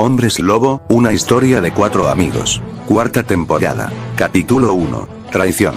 Hombres Lobo, una historia de 4 amigos. Cuarta temporada. Capítulo 1. Traición.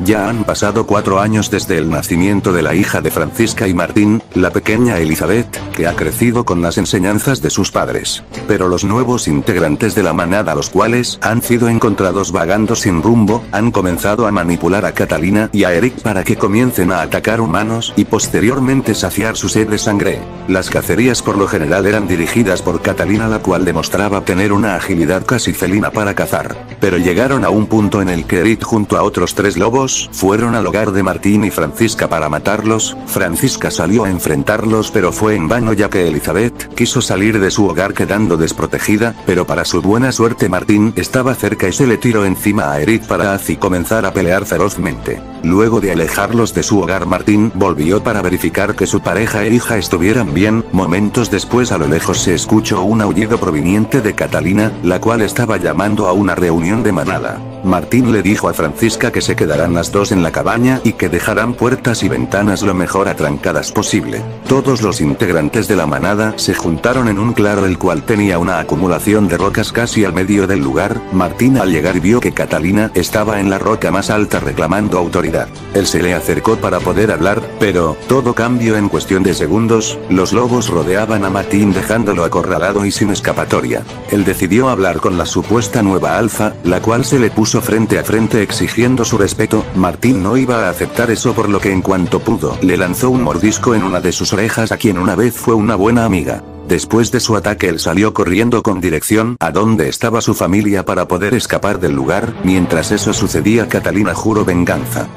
Ya han pasado 4 años desde el nacimiento de la hija de Francisca y Martín, la pequeña Elizabeth, que ha crecido con las enseñanzas de sus padres. Pero los nuevos integrantes de la manada, los cuales han sido encontrados vagando sin rumbo, han comenzado a manipular a Catalina y a Eric para que comiencen a atacar humanos y posteriormente saciar su sed de sangre. Las cacerías por lo general eran dirigidas por Catalina, la cual demostraba tener una agilidad casi felina para cazar. Pero llegaron a un punto en el que Eric junto a otros 3 lobos fueron al hogar de Martín y Francisca para matarlos. Francisca salió a enfrentarlos pero fue en vano, ya que Elizabeth quiso salir de su hogar quedando desprotegida, pero para su buena suerte Martín estaba cerca y se le tiró encima a Eric para así comenzar a pelear ferozmente. Luego de alejarlos de su hogar, Martín volvió para verificar que su pareja e hija estuvieran bien. Momentos después, a lo lejos se escuchó un aullido proveniente de Catalina, la cual estaba llamando a una reunión de manada. Martín le dijo a Francisca que se quedarán las dos en la cabaña y que dejarán puertas y ventanas lo mejor atrancadas posible. Todos los integrantes de la manada se juntaron en un claro el cual tenía una acumulación de rocas casi al medio del lugar. Martín al llegar vio que Catalina estaba en la roca más alta reclamando autoridad. Él se le acercó para poder hablar, pero todo cambió en cuestión de segundos. Los lobos rodeaban a Martín dejándolo acorralado y sin escapatoria. Él decidió hablar con la supuesta nueva alfa, la cual se le puso frente a frente exigiendo su respeto. Martín no iba a aceptar eso, por lo que en cuanto pudo, le lanzó un mordisco en una de sus orejas a quien una vez fue una buena amiga. Después de su ataque, él salió corriendo con dirección a donde estaba su familia para poder escapar del lugar. Mientras eso sucedía, Catalina juró venganza.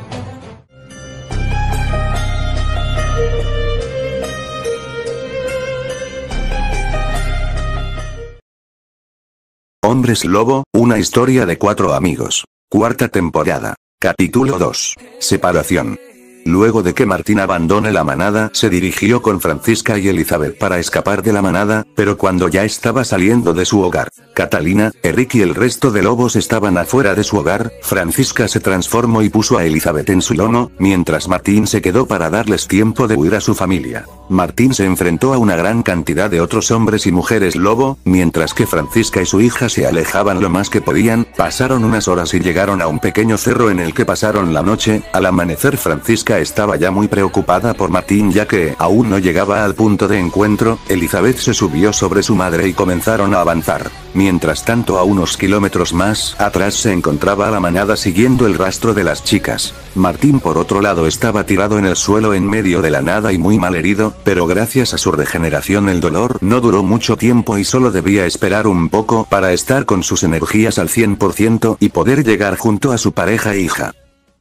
Hombres Lobo, una historia de 4 amigos. Cuarta temporada. Capítulo 2. Separación. Luego de que Martín abandone la manada, se dirigió con Francisca y Elizabeth para escapar de la manada, pero cuando ya estaba saliendo de su hogar, Catalina, Eric y el resto de lobos estaban afuera de su hogar. Francisca se transformó y puso a Elizabeth en su lomo, mientras Martín se quedó para darles tiempo de huir a su familia. Martín se enfrentó a una gran cantidad de otros hombres y mujeres lobo, mientras que Francisca y su hija se alejaban lo más que podían. Pasaron unas horas y llegaron a un pequeño cerro en el que pasaron la noche. Al amanecer, Francisca estaba ya muy preocupada por Martín, ya que aún no llegaba al punto de encuentro. Elizabeth se subió sobre su madre y comenzaron a avanzar. Mientras tanto, a unos kilómetros más atrás se encontraba la manada siguiendo el rastro de las chicas. Martín, por otro lado, estaba tirado en el suelo en medio de la nada y muy mal herido, pero gracias a su regeneración el dolor no duró mucho tiempo y solo debía esperar un poco para estar con sus energías al 100% y poder llegar junto a su pareja e hija.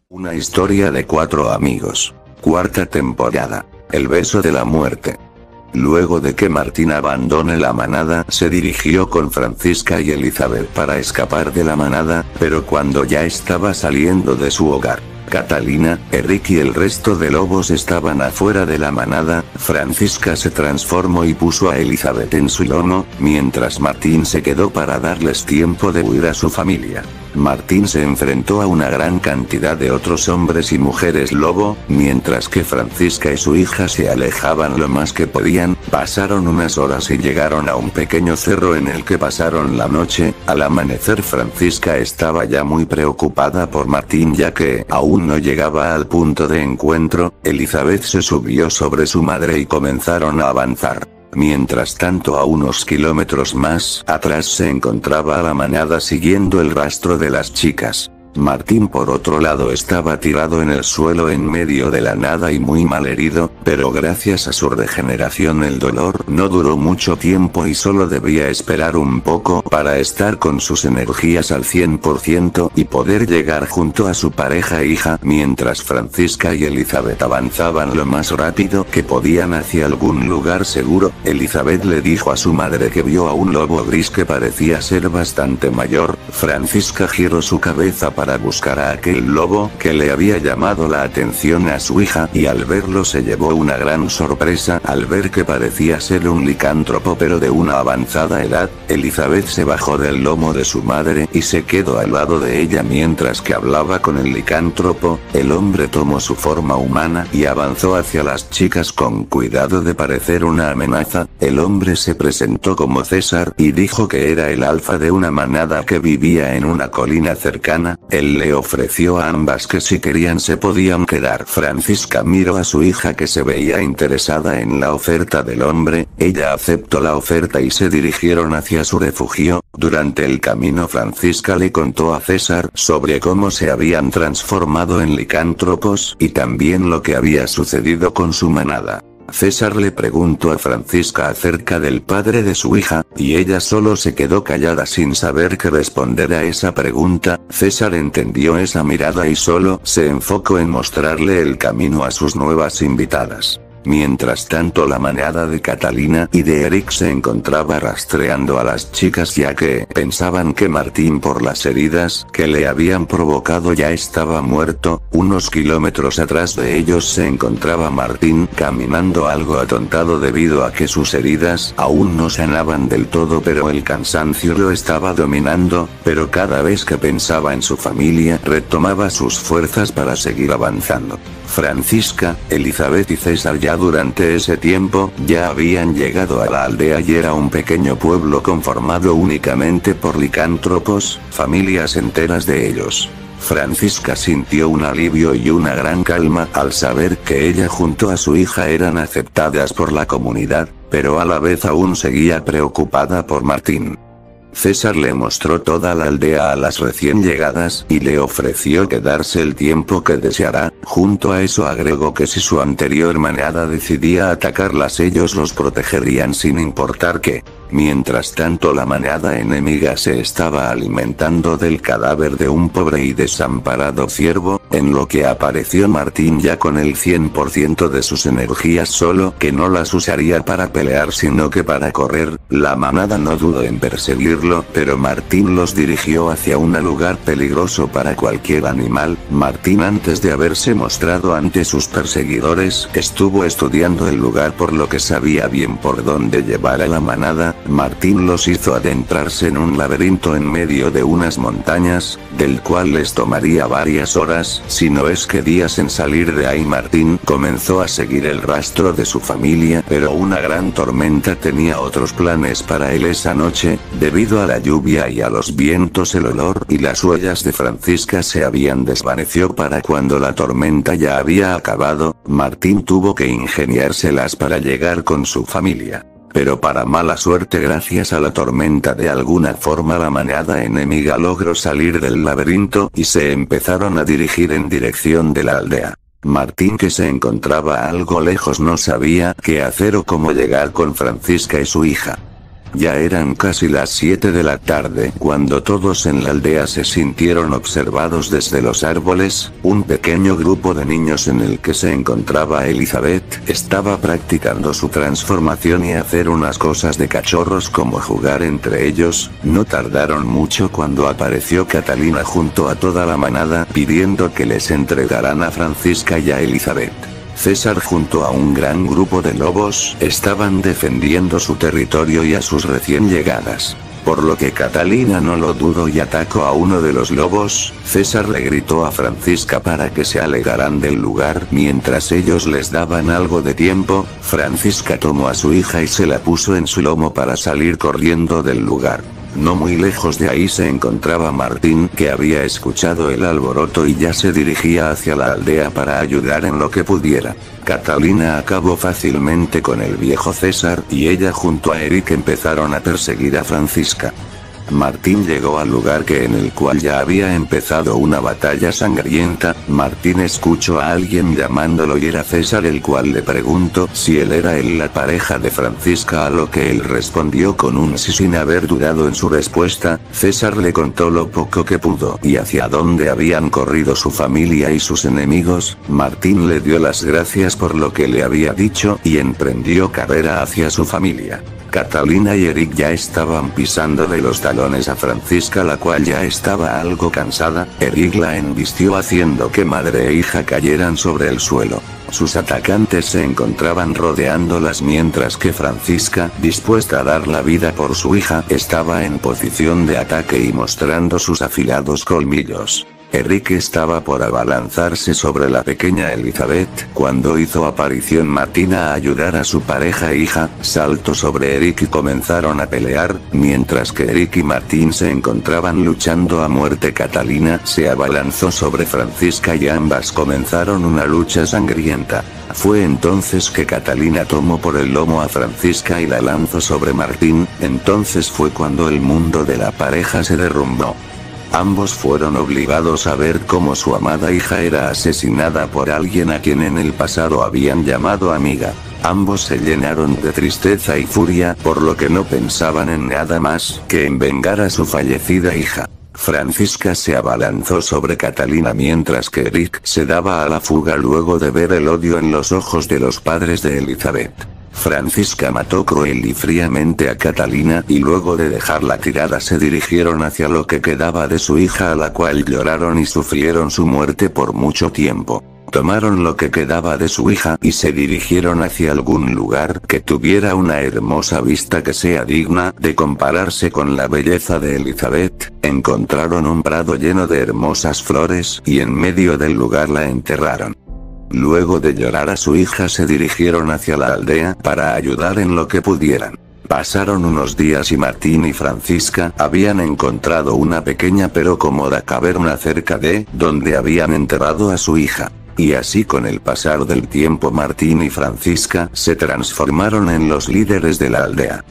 Una historia de 4 amigos. Cuarta temporada. El beso de la muerte. Luego de que Martín abandone la manada, se dirigió con Francisca y Elizabeth para escapar de la manada, pero cuando ya estaba saliendo de su hogar, Catalina, Eric y el resto de lobos estaban afuera de la manada. Francisca se transformó y puso a Elizabeth en su lomo, mientras Martín se quedó para darles tiempo de huir a su familia. Martín se enfrentó a una gran cantidad de otros hombres y mujeres lobo, mientras que Francisca y su hija se alejaban lo más que podían. Pasaron unas horas y llegaron a un pequeño cerro en el que pasaron la noche. Al amanecer, Francisca estaba ya muy preocupada por Martín, ya que aún no llegaba al punto de encuentro. Elizabeth se subió sobre su madre y comenzaron a avanzar. Mientras tanto, a unos kilómetros más atrás se encontraba la manada siguiendo el rastro de las chicas. Martín, por otro lado, estaba tirado en el suelo en medio de la nada y muy mal herido, pero gracias a su regeneración el dolor no duró mucho tiempo y solo debía esperar un poco para estar con sus energías al 100% y poder llegar junto a su pareja e hija. Mientras Francisca y Elizabeth avanzaban lo más rápido que podían hacia algún lugar seguro, Elizabeth le dijo a su madre que vio a un lobo gris que parecía ser bastante mayor. Francisca giró su cabeza para para buscar a aquel lobo que le había llamado la atención a su hija, y al verlo se llevó una gran sorpresa al ver que parecía ser un licántropo pero de una avanzada edad. Elizabeth se bajó del lomo de su madre y se quedó al lado de ella mientras que hablaba con el licántropo. El hombre tomó su forma humana y avanzó hacia las chicas con cuidado de parecer una amenaza. El hombre se presentó como César y dijo que era el alfa de una manada que vivía en una colina cercana. Él le ofreció a ambas que si querían se podían quedar. Francisca miró a su hija que se veía interesada en la oferta del hombre. Ella aceptó la oferta y se dirigieron hacia su refugio. Durante el camino Francisca le contó a César sobre cómo se habían transformado en licántropos y también lo que había sucedido con su manada. César le preguntó a Francisca acerca del padre de su hija, y ella solo se quedó callada sin saber qué responder a esa pregunta. César entendió esa mirada y solo se enfocó en mostrarle el camino a sus nuevas invitadas. Mientras tanto la manada de Catalina y de Eric se encontraba rastreando a las chicas ya que pensaban que Martín por las heridas que le habían provocado ya estaba muerto. Unos kilómetros atrás de ellos se encontraba Martín caminando algo atontado debido a que sus heridas aún no sanaban del todo pero el cansancio lo estaba dominando, pero cada vez que pensaba en su familia retomaba sus fuerzas para seguir avanzando. Francisca, Elizabeth y César ya durante ese tiempo ya habían llegado a la aldea y era un pequeño pueblo conformado únicamente por licántropos, familias enteras de ellos. Francisca sintió un alivio y una gran calma al saber que ella junto a su hija eran aceptadas por la comunidad, pero a la vez aún seguía preocupada por Martín. César le mostró toda la aldea a las recién llegadas y le ofreció quedarse el tiempo que deseara. Junto a eso agregó que si su anterior manada decidía atacarlas ellos los protegerían sin importar qué. Mientras tanto la manada enemiga se estaba alimentando del cadáver de un pobre y desamparado ciervo, en lo que apareció Martín ya con el 100% de sus energías solo que no las usaría para pelear sino que para correr. La manada no dudó en perseguirlo, pero Martín los dirigió hacia un lugar peligroso para cualquier animal. Martín antes de haberse mostrado ante sus perseguidores estuvo estudiando el lugar por lo que sabía bien por dónde llevar a la manada. Martín los hizo adentrarse en un laberinto en medio de unas montañas, del cual les tomaría varias horas, si no es que días en salir de ahí. Martín comenzó a seguir el rastro de su familia, pero una gran tormenta tenía otros planes para él esa noche. Debido a la lluvia y a los vientos el olor y las huellas de Francisca se habían desvanecido para cuando la tormenta ya había acabado. Martín tuvo que ingeniárselas para llegar con su familia. Pero para mala suerte gracias a la tormenta de alguna forma la manada enemiga logró salir del laberinto y se empezaron a dirigir en dirección de la aldea. Martín que se encontraba algo lejos no sabía qué hacer o cómo llegar con Francisca y su hija. Ya eran casi las 7 de la tarde cuando todos en la aldea se sintieron observados desde los árboles. Un pequeño grupo de niños en el que se encontraba Elizabeth estaba practicando su transformación y hacer unas cosas de cachorros como jugar entre ellos. No tardaron mucho cuando apareció Catalina junto a toda la manada pidiendo que les entregaran a Francisca y a Elizabeth. César junto a un gran grupo de lobos estaban defendiendo su territorio y a sus recién llegadas. Por lo que Catalina no lo dudó y atacó a uno de los lobos. César le gritó a Francisca para que se alejaran del lugar. Mientras ellos les daban algo de tiempo, Francisca tomó a su hija y se la puso en su lomo para salir corriendo del lugar. No muy lejos de ahí se encontraba Martín, que había escuchado el alboroto y ya se dirigía hacia la aldea para ayudar en lo que pudiera. Catalina acabó fácilmente con el viejo César y ella junto a Eric empezaron a perseguir a Francisca. Martín llegó al lugar en el cual ya había empezado una batalla sangrienta. Martín escuchó a alguien llamándolo y era César, el cual le preguntó si él era la pareja de Francisca, a lo que él respondió con un sí sin haber dudado en su respuesta. César le contó lo poco que pudo y hacia dónde habían corrido su familia y sus enemigos. Martín le dio las gracias por lo que le había dicho y emprendió carrera hacia su familia. Catalina y Eric ya estaban pisando de los talones a Francisca, la cual ya estaba algo cansada. Eric la embistió haciendo que madre e hija cayeran sobre el suelo. Sus atacantes se encontraban rodeándolas mientras que Francisca, dispuesta a dar la vida por su hija, estaba en posición de ataque y mostrando sus afilados colmillos. Eric estaba por abalanzarse sobre la pequeña Elizabeth cuando hizo aparición Martina a ayudar a su pareja e hija, saltó sobre Eric y comenzaron a pelear, mientras que Eric y Martín se encontraban luchando a muerte. Catalina se abalanzó sobre Francisca y ambas comenzaron una lucha sangrienta. Fue entonces que Catalina tomó por el lomo a Francisca y la lanzó sobre Martín, entonces fue cuando el mundo de la pareja se derrumbó. Ambos fueron obligados a ver cómo su amada hija era asesinada por alguien a quien en el pasado habían llamado amiga. Ambos se llenaron de tristeza y furia, por lo que no pensaban en nada más que en vengar a su fallecida hija. Francisca se abalanzó sobre Catalina mientras que Eric se daba a la fuga luego de ver el odio en los ojos de los padres de Elizabeth. Francisca mató cruel y fríamente a Catalina y luego de dejarla tirada se dirigieron hacia lo que quedaba de su hija, a la cual lloraron y sufrieron su muerte por mucho tiempo. Tomaron lo que quedaba de su hija y se dirigieron hacia algún lugar que tuviera una hermosa vista que sea digna de compararse con la belleza de Elizabeth. Encontraron un prado lleno de hermosas flores y en medio del lugar la enterraron. Luego de llorar a su hija se dirigieron hacia la aldea para ayudar en lo que pudieran. Pasaron unos días y Martín y Francisca habían encontrado una pequeña pero cómoda caverna cerca de donde habían enterrado a su hija. Y así con el pasar del tiempo Martín y Francisca se transformaron en los líderes de la aldea.